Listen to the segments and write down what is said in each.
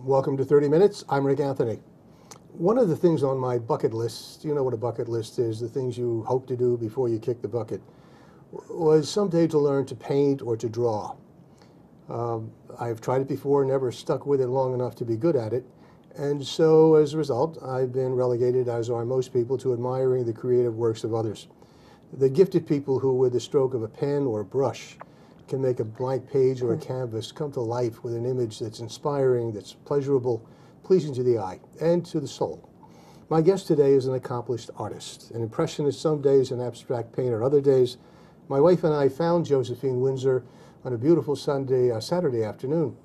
Welcome to 30 Minutes. I'm Rick Anthony. One of the things on my bucket list, you know what a bucket list is, the things you hope to do before you kick the bucket, was someday to learn to paint or to draw. I've tried it before, never stuck with it long enough to be good at it, and so as a result, I've been relegated, as are most people, to admiring the creative works of others. The gifted people who, with the stroke of a pen or a brush, can make a blank page or a canvas come to life with an image that's inspiring, that's pleasurable, pleasing to the eye and to the soul. My guest today is an accomplished artist, an impressionist some days, an abstract painter other days. My wife and I found Josephine Winsor on a beautiful Saturday afternoon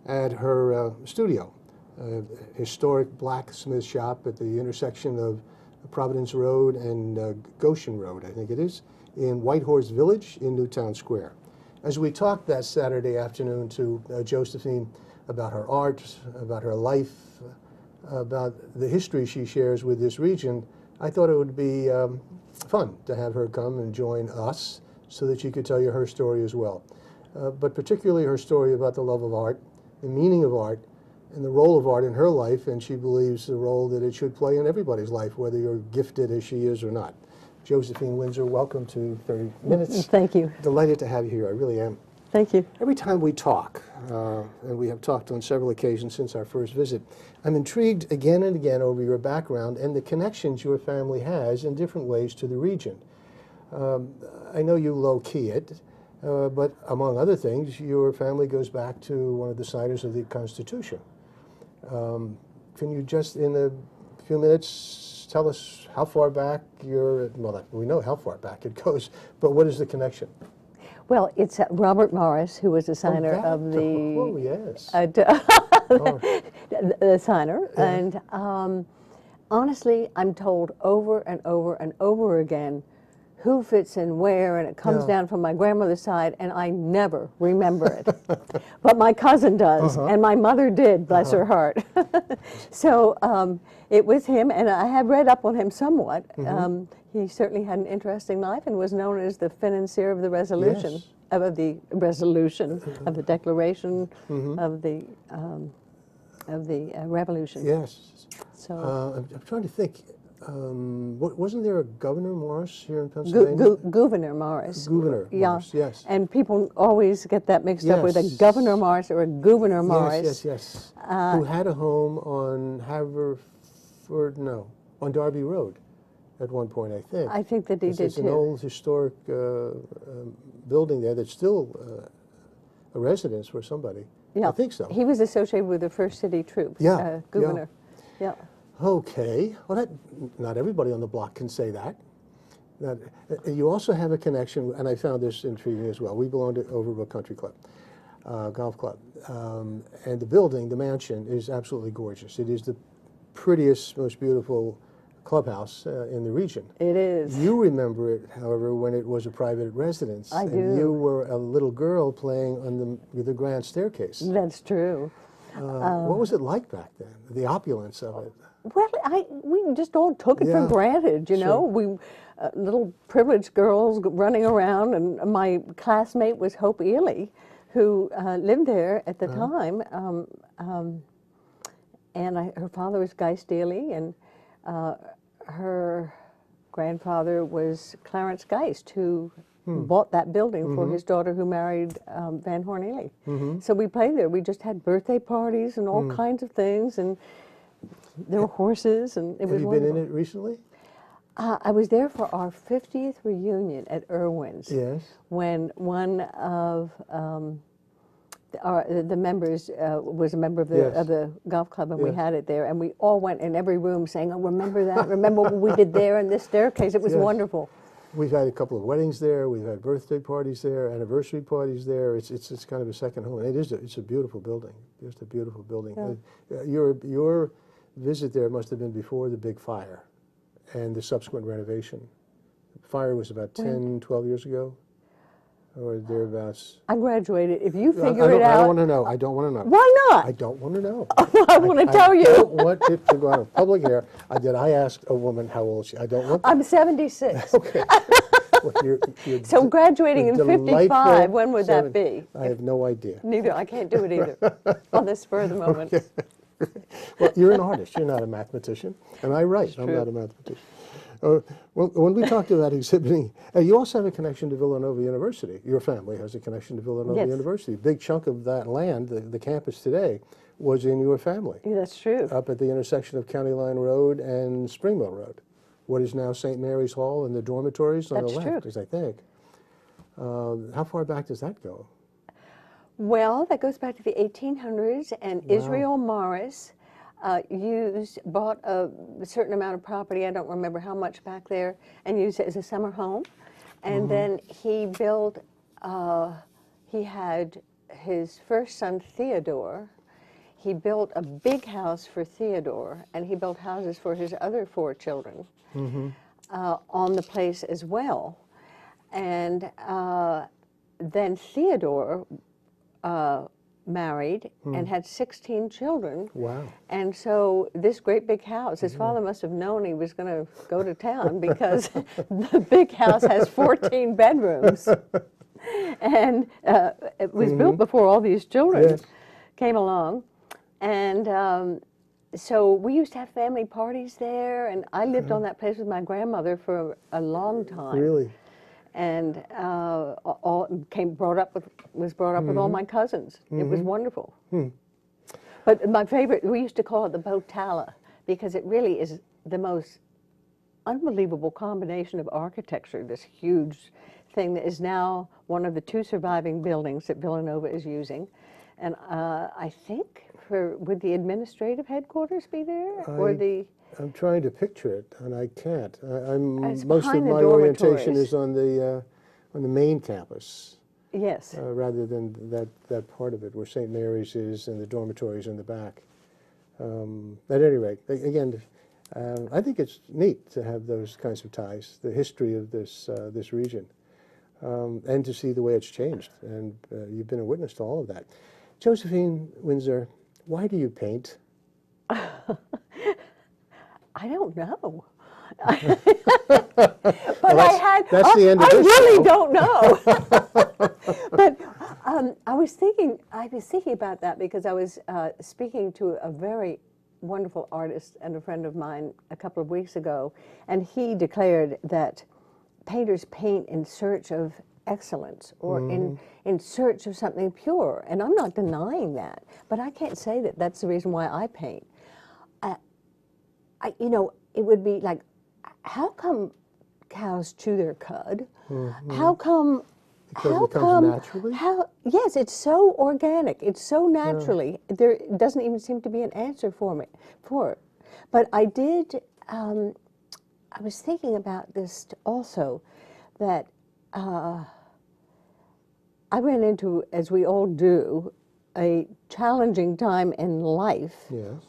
at her studio, a historic blacksmith shop at the intersection of Providence Road and Goshen Road, I think it is, in Whitehorse Village in Newtown Square. As we talked that Saturday afternoon to Josephine about her art, about her life, about the history she shares with this region, I thought it would be fun to have her come and join us so that she could tell you her story as well. But particularly her story about the love of art, the meaning of art, and the role of art in her life, and she believes the role that it should play in everybody's life, whether you're gifted as she is or not. Josephine Winsor, welcome to 30 Minutes. Thank you. Delighted to have you here, I really am. Thank you. Every time we talk, and we have talked on several occasions since our first visit, I'm intrigued again and again over your background and the connections your family has in different ways to the region. I know you low-key it, but among other things, your family goes back to one of the signers of the Constitution. Can you just, in a few minutes, tell us how far back well, we know how far back it goes, but what is the connection? Well, it's Robert Morris, who was the signer of the... Oh, yes. The signer. Yeah. And honestly, I'm told over and over and over again who fits in where, and it comes down from my grandmother's side, and I never remember it. But my cousin does, and my mother did, bless her heart. So it was him, and I have read up on him somewhat. He certainly had an interesting life and was known as the financier of the resolution, of the resolution, of the Declaration of the Revolution. Yes. So I'm trying to think. Wasn't there a Governor Morris here in Pennsylvania? Gouverneur Morris. Gouverneur Morris, yes. And people always get that mixed up with a Governor Morris or a Gouverneur Morris. Yes. Who had a home on on Darby Road at one point, I think. I think that he did too. It's an old historic building there that's still a residence for somebody. Yeah. I think so. He was associated with the First City Troops. Gouverneur. Yeah. Okay, well, not everybody on the block can say that. You also have a connection, and I found this intriguing as well. We belong to Overbrook Country Club, golf club, and the building, the mansion, is absolutely gorgeous. It is the prettiest, most beautiful clubhouse in the region. It is. You remember it, however, when it was a private residence. I do. And you were a little girl playing on the grand staircase. That's true. What was it like back then? The opulence of it. Well, we just all took it for granted, you know. We little privileged girls running around, and my classmate was Hope Ely, who lived there at the time, and her father was Guy Steely, and her grandfather was Clarence Geist, who bought that building for his daughter, who married Van Horn Ely. So we played there. We just had birthday parties and all kinds of things, and there were horses, and it was wonderful. Have you been in it recently? I was there for our 50th reunion at Irwin's. Yes. When one of the members was a member of the golf club, and we had it there, and we all went in every room saying, "Oh, remember that? Remember what we did there in this staircase?" It was wonderful. We've had a couple of weddings there. We've had birthday parties there, anniversary parties there. It's kind of a second home. And it's a beautiful building. Just a beautiful building. Yeah. Your visit there must have been before the big fire and the subsequent renovation. The fire was about 10, 12 years ago, or thereabouts. I graduated. If you figure it out. I don't want to know. I don't want to know. Why not? I don't want to know. I want to tell you. I don't want it to go out of public here. I asked a woman how old she. I don't want. I'm 76. Okay. Well, you're so graduating in 55, when would that be? I have no idea. Neither. I can't do it either on the spur of the moment. Okay. Well, you're an artist. You're not a mathematician. And I write. I'm not a mathematician. Well, when we talked about exhibiting, you also have a connection to Villanova University. Your family has a connection to Villanova Yes. University. A big chunk of that land, the campus today, was in your family. Yeah, that's true. Up at the intersection of County Line Road and Springmill Road. What is now St. Mary's Hall and the dormitories on That's the left, true. as I think. How far back does that go? Well, that goes back to the 1800s, and Israel Morris bought a certain amount of property, I don't remember how much back there, and used it as a summer home. And then he built, he had his first son, Theodore. He built a big house for Theodore, and he built houses for his other 4 children on the place as well. And then Theodore married and had 16 children. Wow. And so this great big house, his father must have known he was going to go to town because the big house has 14 bedrooms. And it was built before all these children came along. And so we used to have family parties there, and I lived on that place with my grandmother for a long time. Really? And was brought up with all my cousins. It was wonderful. But my favorite, we used to call it the Botala, because it really is the most unbelievable combination of architecture, this huge thing that is now one of the 2 surviving buildings that Villanova is using. And I think, would the administrative headquarters be there? I'm trying to picture it, and I can't. It's Most of behind the my orientation dormitories. is on the main campus, Yes. rather than that part of it where St. Mary's is and the dormitories in the back. At any rate, again, I think it's neat to have those kinds of ties, the history of this region, and to see the way it's changed. And you've been a witness to all of that. Josephine Winsor, why do you paint? I don't know. Well, that's the end of I this really show. don't know. But I was thinking about that because I was speaking to a very wonderful artist and a friend of mine a couple of weeks ago, and he declared that painters paint in search of excellence or in search of something pure, and I'm not denying that, but I can't say that that's the reason why I paint. You know, it would be like, how come cows chew their cud? How come? Because it comes naturally? Yes, it's so organic. It's so naturally. There doesn't even seem to be an answer for it. But I did. I was thinking about this also, that I ran into, as we all do, a challenging time in life. Yes,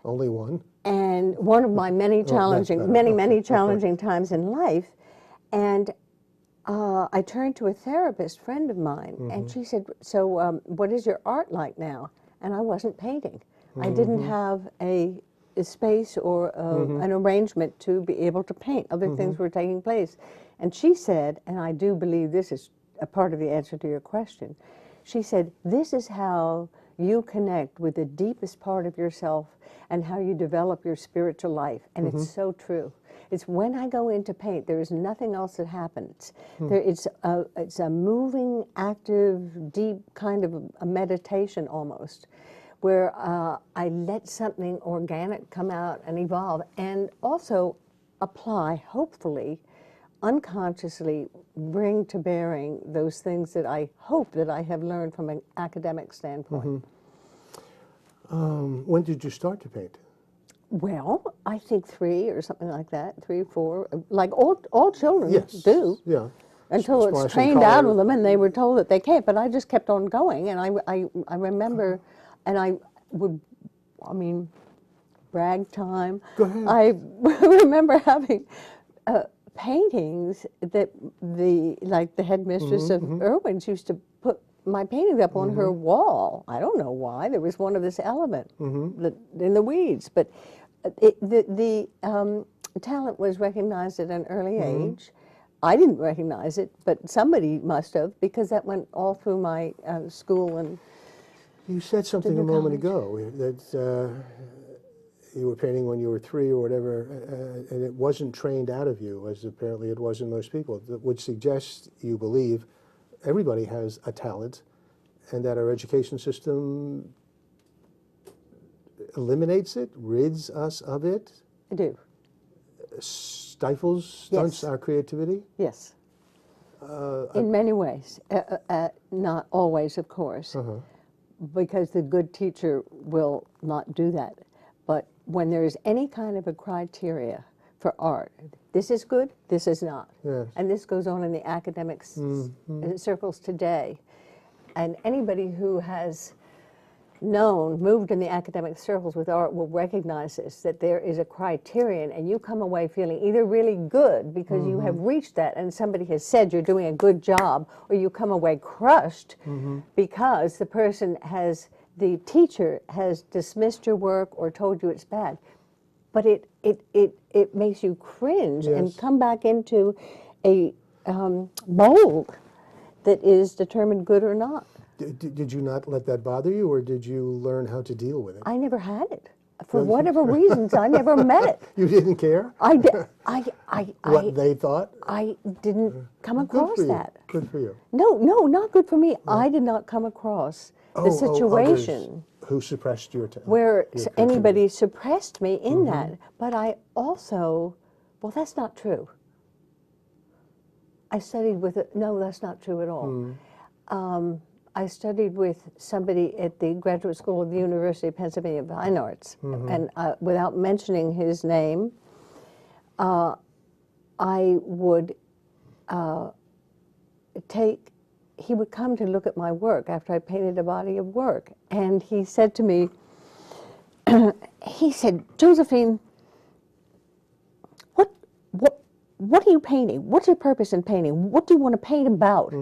only one. And one of my many challenging, many challenging times in life, and I turned to a therapist friend of mine, and she said, "So, what is your art like now?" And I wasn't painting. I didn't have a space or an arrangement to be able to paint. Other things were taking place, and she said, and I do believe this is a part of the answer to your question. She said, "This is how you connect with the deepest part of yourself and how you develop your spiritual life." And it's so true. It's when I go in to paint, there is nothing else that happens. It's a moving, active, deep kind of a meditation almost, where I let something organic come out and evolve, and also apply, hopefully, unconsciously bring to bearing those things that I hope that I have learned from an academic standpoint. When did you start to paint? Well, I think 3 or something like that, 3 or 4, like all children do. Yeah. Until it's Splashing trained out color. of them and they were told that they can't. But I just kept on going, and I remember, and I would, I mean, brag time. Go ahead. I remember having paintings that the headmistress of Irwin's used to put my paintings up on her wall. I don't know why. There was one of this element in the weeds, but the talent was recognized at an early age. I didn't recognize it, but somebody must have, because that went all through my school and You said something a moment ago that you were painting when you were 3 or whatever, and it wasn't trained out of you, as apparently it was in most people. That would suggest you believe everybody has a talent, and that our education system eliminates it, rids us of it, I do. stunts Yes. our creativity. Yes. In many ways. Not always, of course, because the good teacher will not do that. But when there is any kind of a criteria for art, this is good, this is not. Yes. And this goes on in the academics circles today. And anybody who has moved in the academic circles with art will recognize this, that there is a criterion, and you come away feeling either really good because you have reached that and somebody has said you're doing a good job, or you come away crushed because the teacher has dismissed your work or told you it's bad. But it makes you cringe and come back into a mold that is determined good or not. Did you not let that bother you, or did you learn how to deal with it? I never had it. For whatever reasons, I never met it. You didn't care? What they thought? I didn't come across that. Good for you. No, not good for me. I did not come across the situation who suppressed your talent, where anybody suppressed me in that. But I also, well, that's not true. I studied with it. No, that's not true at all. I studied with somebody at the Graduate School of the University of Pennsylvania Fine Arts, and without mentioning his name, I would he would come to look at my work after I painted a body of work, and he said to me, he said, Josephine, what are you painting? What's your purpose in painting? What do you want to paint about?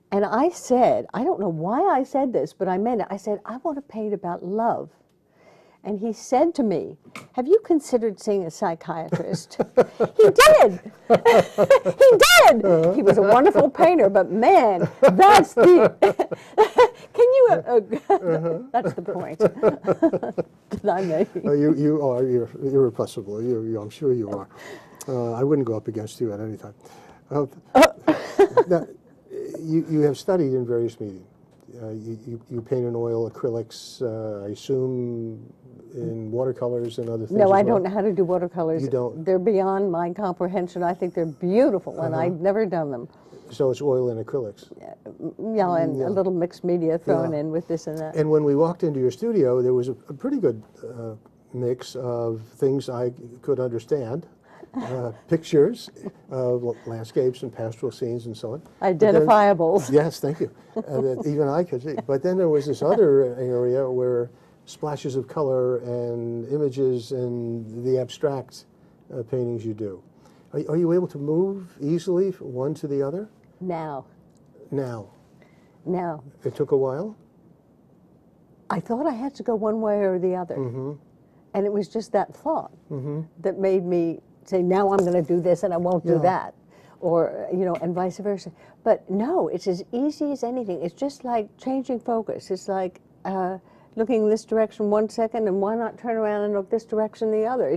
And I said, I don't know why I said this, but I meant it. I said, I want to paint about love. And he said to me, have you considered seeing a psychiatrist? He did. He did. He was a wonderful painter, but man, that's the, can you, that's the point that I made. You are irrepressible. I'm sure you are. I wouldn't go up against you at any time. Now, you have studied in various mediums. You paint in oil, acrylics, I assume in watercolors and other things. No, I don't know how to do watercolors. You don't? They're beyond my comprehension. I think they're beautiful, and I've never done them. So it's oil and acrylics. Yeah, and a little mixed media thrown in with this and that. And when we walked into your studio, there was a pretty good mix of things I could understand. Pictures of landscapes and pastoral scenes and so on. Identifiables. Yes, thank you. Even I could see. But then there was this other area where splashes of color and images and the abstract paintings you do. Are you able to move easily from one to the other? Now. It took a while? I thought I had to go one way or the other. And it was just that thought that made me say, now I'm going to do this and I won't do that. Or, and vice versa. But no, it's as easy as anything. It's just like changing focus. It's like looking this direction 1 second, and why not turn around and look this direction the other?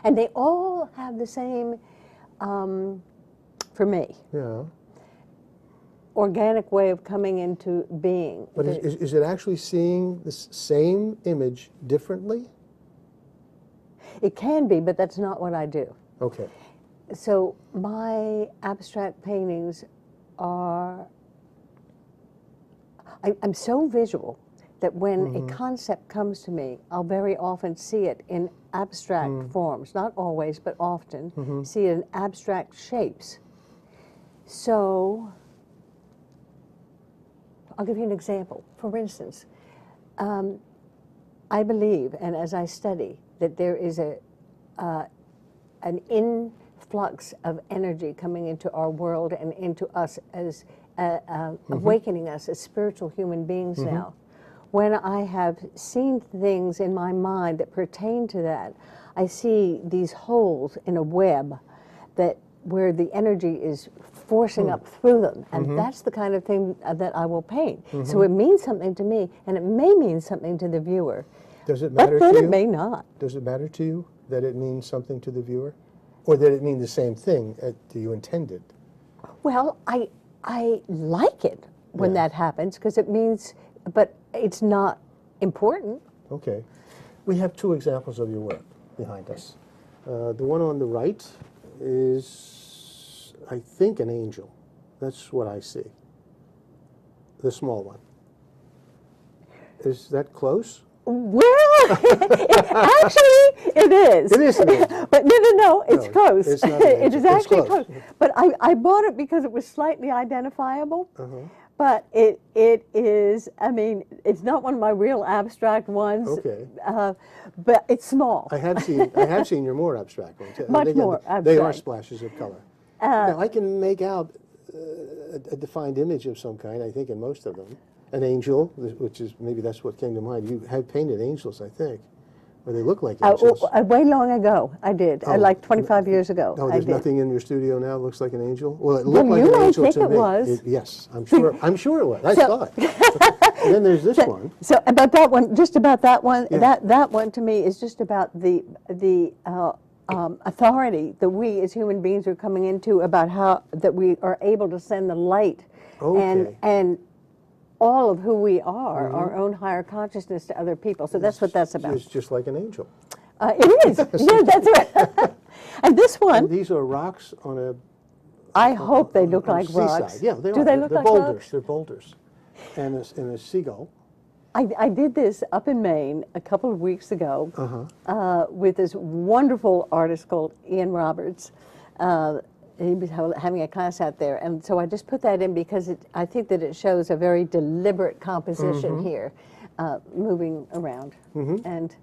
And they all have the same, for me, organic way of coming into being. But is it actually seeing the same image differently? It can be, but that's not what I do. Okay. So my abstract paintings are, I'm so visual that when a concept comes to me, I'll very often see it in abstract forms, not always, but often, see it in abstract shapes. So I'll give you an example. For instance, I believe, and as I study, that there is an influx of energy coming into our world and into us as awakening us as spiritual human beings now. When I have seen things in my mind that pertain to that, I see these holes in a web where the energy is forcing up through them. And that's the kind of thing that I will paint. So it means something to me, and it may mean something to the viewer. Does it matter but then to you? It may not. Does it matter to you that it means something to the viewer? Or that it mean the same thing do you intend it? Well, I like it when that happens, because it means, but it's not important. Okay. We have two examples of your work behind us. The one on the right is, I think, an angel. That's what I see. The small one. Is that close? Well, actually, it is. It is an angel. But no, it's close. It's not an It angel. is It's actually close. But I bought it because it was slightly identifiable. But it is, I mean, it's not one of my real abstract ones. Okay. But it's small. I have seen your more abstract ones. Much more They are abstract. splashes of color. Now, I can make out a defined image of some kind, I think, in most of them. An angel, which is, maybe that's what came to mind. You had painted angels, I think, or they look like angels. Way long ago, I did. Like 25 years ago. No, I there's did. nothing in your studio now that looks like an angel? Well, it looked like you an might angel think to it me. was. Yes, I'm sure it was. I saw it. And then there's this one. So about that one, just about that one, Yeah. that one to me is just about the authority that we as human beings are coming into, about how that we are able to send the light Okay. and all of who we are, our own higher consciousness, to other people. So that's what that's about. It's just like an angel. It is. Yeah, that's right. And this one, And these are rocks on a I hope they look on a like seaside. rocks. Yeah, they Do are. they look They're like boulders. rocks? They're boulders. And a seagull. I did this up in Maine a couple of weeks ago with this wonderful artist called Ian Roberts. He was having a class out there, and so I just put that in because I think that it shows a very deliberate composition here, moving around, and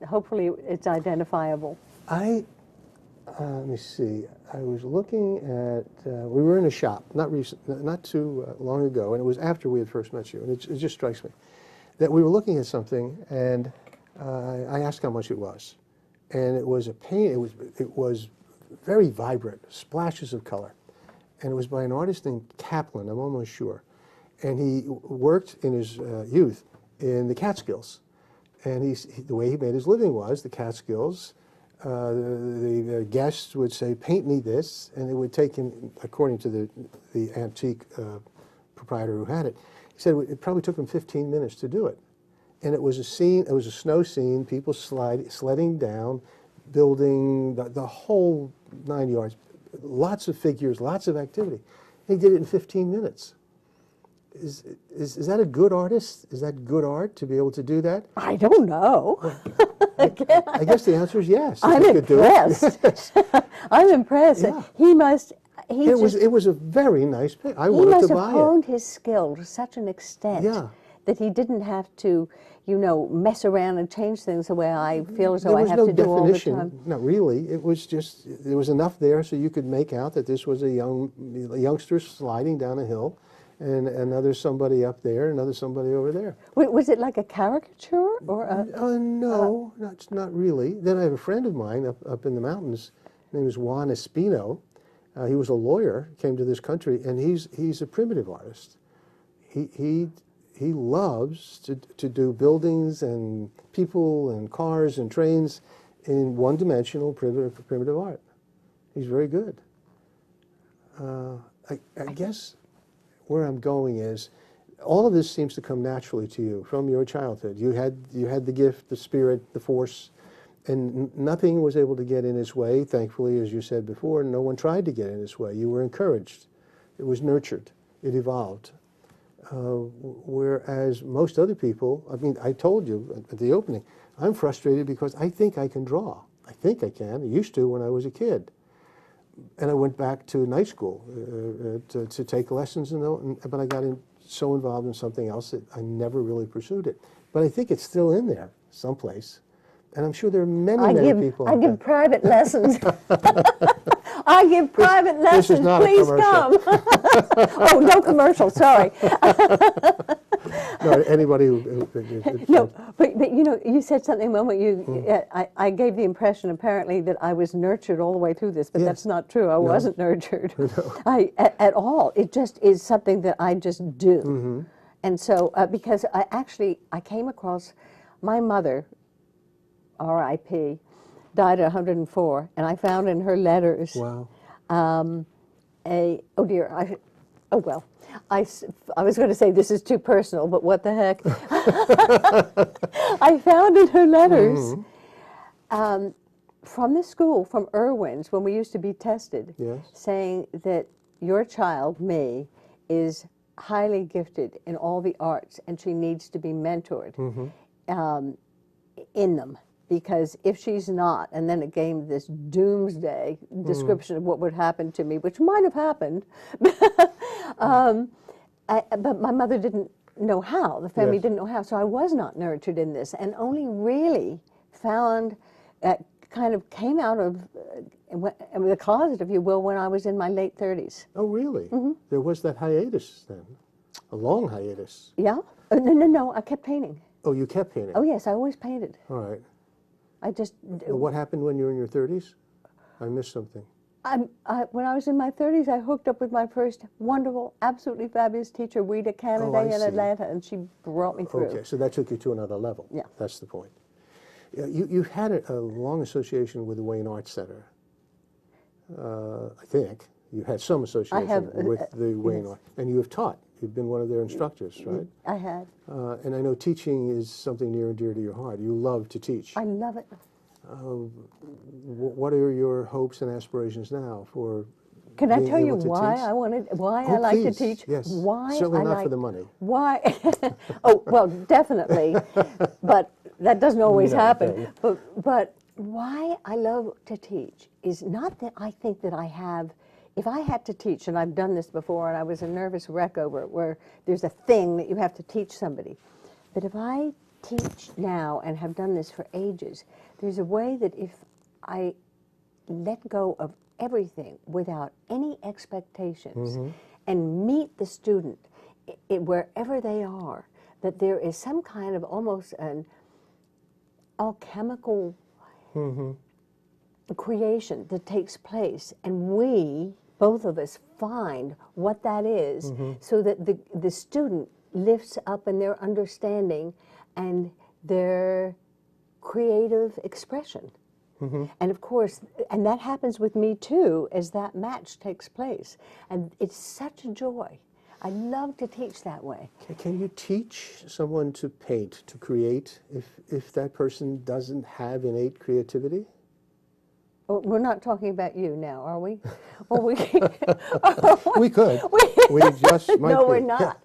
hopefully it's identifiable. Let me see. I was looking at. We were in a shop, not too long ago, and it was after we had first met you. And it just strikes me that we were looking at something, and I asked how much it was, and it was a paint. It was very vibrant, splashes of color, and it was by an artist named Kaplan. I'm almost sure, and he worked in his youth in the Catskills, and the way he made his living was the Catskills. The guests would say, "Paint me this," and it would take him, according to the antique proprietor who had it, he said it probably took him 15 minutes to do it. And it was a scene, it was a snow scene, people sledding down, building, the whole 9 yards, lots of figures, lots of activity. He did it in 15 minutes. Is that a good artist? Is that good art to be able to do that? I don't know. I guess the answer is yes. if I'm he could do it. impressed. I'm impressed. Yeah. He must. It was a very nice pic. I He wanted must to have buy honed his skill to such an extent Yeah. that he didn't have to, mess around and change things the way I feel as There though I was have no to do all the definition. time. Not really. It was just there was enough there so you could make out that this was a youngster sliding down a hill, and another somebody up there, another somebody over there. Wait, was it like a caricature or a? No, not really. Then I have a friend of mine up in the mountains. His name is Juan Espino. He was a lawyer, came to this country, and he's a primitive artist. He loves to do buildings and people and cars and trains in one-dimensional primitive art. He's very good. I guess where I'm going is, all of this seems to come naturally to you from your childhood. You had the gift, the spirit, the force, and nothing was able to get in his way. Thankfully, as you said before, no one tried to get in his way. You were encouraged. It was nurtured. It evolved. Whereas most other people, I mean, I told you at the opening, I'm frustrated because I think I can draw. I think I can. I used to when I was a kid. And I went back to night school to take lessons, but I got so involved in something else that I never really pursued it. But I think it's still in there someplace. And I'm sure there are many people. I give private lessons. I give private lessons. This is not Please a commercial. come. Oh, no commercial. Sorry. No, anybody No, but you know, you said something a moment. I gave the impression apparently that I was nurtured all the way through this, but Yes. that's not true. I No. wasn't nurtured. No. At all. It just is something that I just do. Mm-hmm. And so, because I came across my mother, R.I.P., died at 104, and I found in her letters Wow. oh dear, oh well, I was going to say this is too personal, but what the heck. I found in her letters from the school, from Irwin's, when we used to be tested, Yes. saying that your child, me, is highly gifted in all the arts, and she needs to be mentored in them. Because if she's not, and then it gave this doomsday description of what would happen to me, which might have happened, but my mother didn't know how, the family Yes. didn't know how, so I was not nurtured in this, and only really found, kind of came out of the closet, if you will, when I was in my late 30s. Oh, really? There was that hiatus then, a long hiatus. Yeah? No, I kept painting. Oh, you kept painting? Oh yes, I always painted. All right. I just... What happened when you were in your 30s? I missed something. When I was in my 30s, I hooked up with my first wonderful, absolutely fabulous teacher, Rita Canaday, in see. Atlanta, and she brought me through. Okay, so that took you to another level. Yeah. That's the point. You've had a long association with the Wayne Arts Center. I think you had some association with the Wayne Arts, and you have taught. You've been one of their instructors, right? I had. And I know teaching is something near and dear to your heart. You love to teach. I love it. What are your hopes and aspirations now for? Can I being tell you able to why teach? I like to Please. teach? Yes. Why Certainly I not like, for the money. Why? Oh, well, definitely, but that doesn't always No, happen. no. But why I love to teach is not that I think that I have. If I had to teach, and I've done this before, and I was a nervous wreck over it, where there's a thing that you have to teach somebody. But if I teach now and have done this for ages, there's a way that if I let go of everything without any expectations and meet the student wherever they are, that there is some kind of almost an alchemical creation that takes place, and we, both of us, find what that is, so that the student lifts up in their understanding and their creative expression. And of course, and that happens with me too, as that match takes place. And it's such a joy. I love to teach that way. Can you teach someone to paint, to create, if that person doesn't have innate creativity? Oh, we're not talking about you now, are we? Or we We could. We just might no, be. we're not.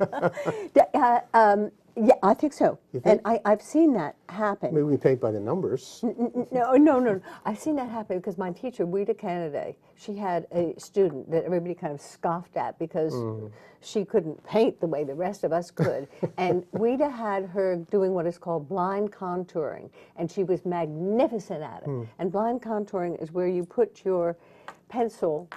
Yeah, I think so. You And think? I've seen that happen. Maybe we paint by the numbers. No. I've seen that happen because my teacher, Rita Canaday, she had a student that everybody kind of scoffed at because she couldn't paint the way the rest of us could. And Rita had her doing what is called blind contouring, and she was magnificent at it. And blind contouring is where you put your pencil,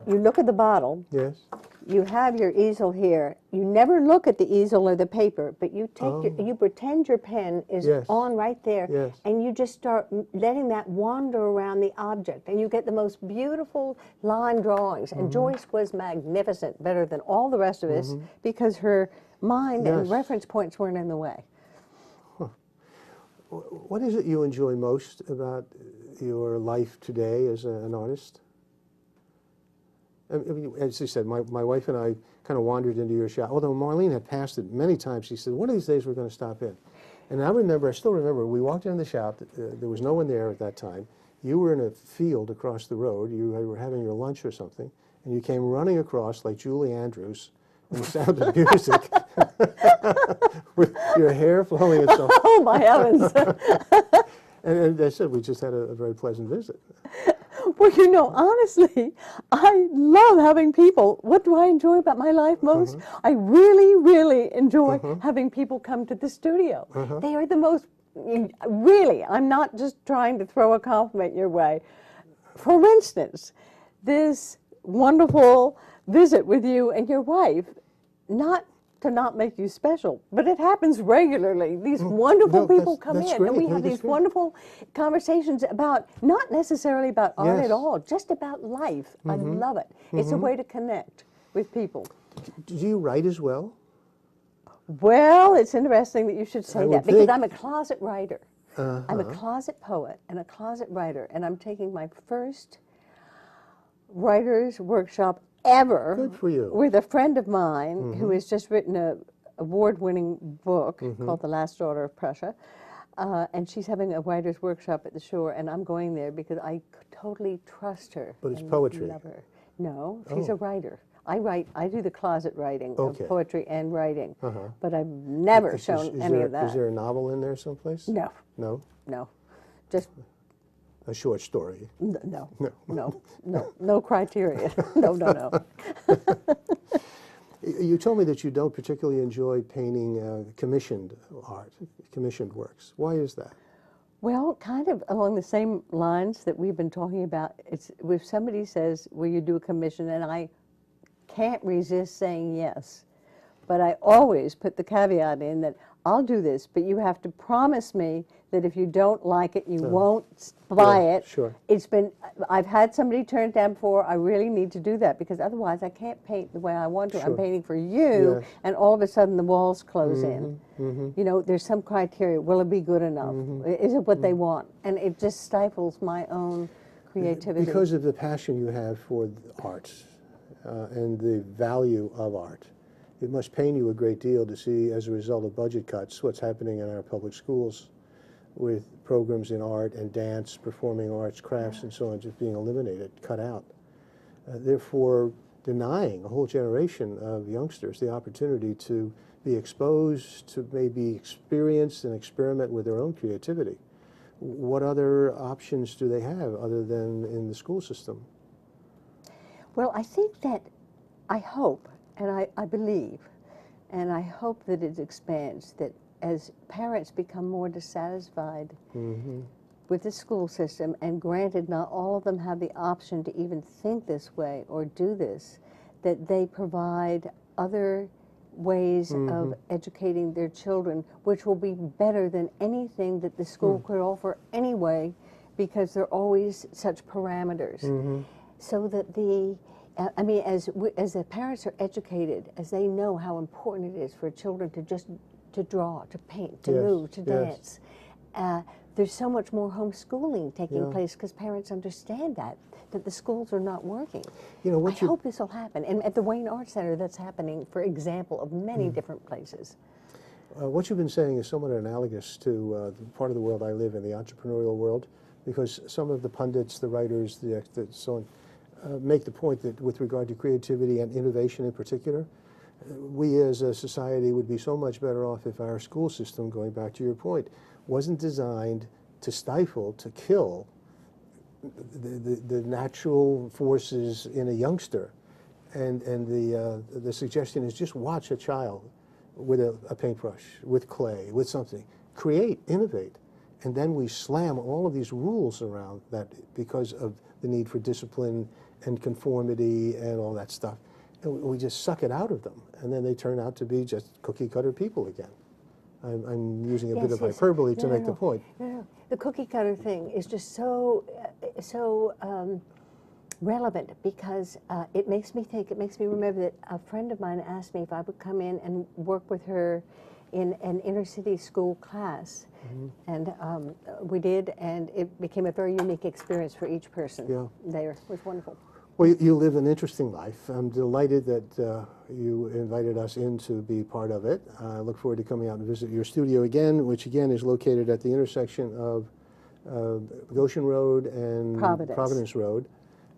you look at the bottle, Yes. you have your easel here. You never look at the easel or the paper, but you take you pretend your pen is Yes. on right there, Yes. and you just start letting that wander around the object, and you get the most beautiful line drawings. And Joyce was magnificent, better than all the rest of us, because her mind and Yes. reference points weren't in the way. What is it you enjoy most about your life today as an artist? I mean, as you said, my wife and I kind of wandered into your shop. Although Marlene had passed it many times, she said, one of these days we're going to stop in. And I still remember, we walked in the shop, there was no one there at that time. You were in a field across the road, you were having your lunch or something, and you came running across like Julie Andrews, and the sound of music, with your hair flowing and so on. Oh my heavens! And I said, we just had a very pleasant visit. Well, you know, honestly, I love having people. What do I enjoy about my life most? I really, really enjoy having people come to the studio. They are the most, really, I'm not just trying to throw a compliment your way. For instance, this wonderful visit with you and your wife, not to not make you special, but it happens regularly. These wonderful people come that's in, great. and we No, have that's these great. wonderful conversations about, not necessarily about art Yes. at all, just about life. I love it. It's a way to connect with people. Do you write as well? Well, it's interesting that you should say would that, because think- I'm a closet writer. I'm a closet poet and a closet writer, and I'm taking my first writer's workshop ever. Good for you. With a friend of mine who has just written a award-winning book called The Last Daughter of Prussia, and she's having a writer's workshop at the Shore, and I'm going there because I totally trust her. But it's and poetry. love her. No, she's a writer. I do the closet writing Okay. of poetry and writing, but I've never shown any there, of that. Is there a novel in there someplace? No, No? no, just A short story. no criteria. No. You told me that you don't particularly enjoy painting commissioned art, commissioned works. Why is that? Well, kind of along the same lines that we've been talking about. It's if somebody says, "Will you do a commission?" and I can't resist saying yes, but I always put the caveat in that I'll do this, but you have to promise me that if you don't like it, you won't buy it. Sure. I've had somebody turn it down before. I really need to do that, because otherwise I can't paint the way I want to. Sure. I'm painting for you, Yes. and all of a sudden the walls close in. You know, there's some criteria. Will it be good enough? Is it what they want? And it just stifles my own creativity. Because of the passion you have for art and the value of art, it must pain you a great deal to see, as a result of budget cuts, what's happening in our public schools with programs in art and dance, performing arts, crafts, and so on, just being eliminated, cut out. Therefore, denying a whole generation of youngsters the opportunity to be exposed, to maybe experience and experiment with their own creativity. What other options do they have other than in the school system? Well, I think that I hope, and I believe, and I hope that it expands, that as parents become more dissatisfied with the school system, and granted not all of them have the option to even think this way or do this, that they provide other ways of educating their children, which will be better than anything that the school could offer anyway, because there are always such parameters. So that the I mean, as the parents are educated, as they know how important it is for children to draw, to paint, to move, to dance, there's so much more homeschooling taking place, because parents understand that the schools are not working. You know, I hope this will happen. And at the Wayne Arts Center, that's happening, for example, of many different places. What you've been saying is somewhat analogous to the part of the world I live in, the entrepreneurial world, because some of the pundits, the writers, the so on, make the point that with regard to creativity and innovation in particular, we as a society would be so much better off if our school system, going back to your point, wasn't designed to stifle, to kill the natural forces in a youngster. And the suggestion is just watch a child with a paintbrush, with clay, with something. Create, innovate. And then we slam all of these rules around that because of the need for discipline and conformity and all that stuff. And we just suck it out of them. And then they turn out to be just cookie-cutter people again. I'm using a bit of hyperbole to make the point. No. The cookie-cutter thing is just so relevant, because it makes me think, it makes me remember that a friend of mine asked me if I would come in and work with her in an inner-city school class. And we did, and it became a very unique experience for each person there. It was wonderful. Well, you live an interesting life. I'm delighted that you invited us in to be part of it. I look forward to coming out and visit your studio again, which again is located at the intersection of Goshen Road and Providence Road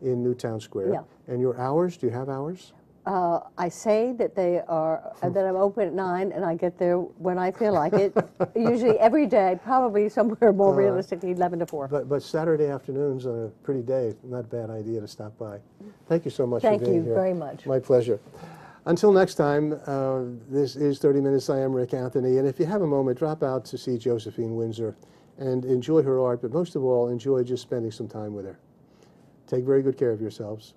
in Newtown Square. Yeah. And your hours, do you have hours? I say that they are that I'm open at 9, and I get there when I feel like it. Usually every day, probably somewhere more realistically 11 to 4. But Saturday afternoons on a pretty day, not a bad idea to stop by. Thank you so much for being here. Thank you very much. My pleasure. Until next time, this is 30 Minutes. I am Rick Anthony, and if you have a moment, drop out to see Josephine Winsor and enjoy her art, but most of all, enjoy just spending some time with her. Take very good care of yourselves.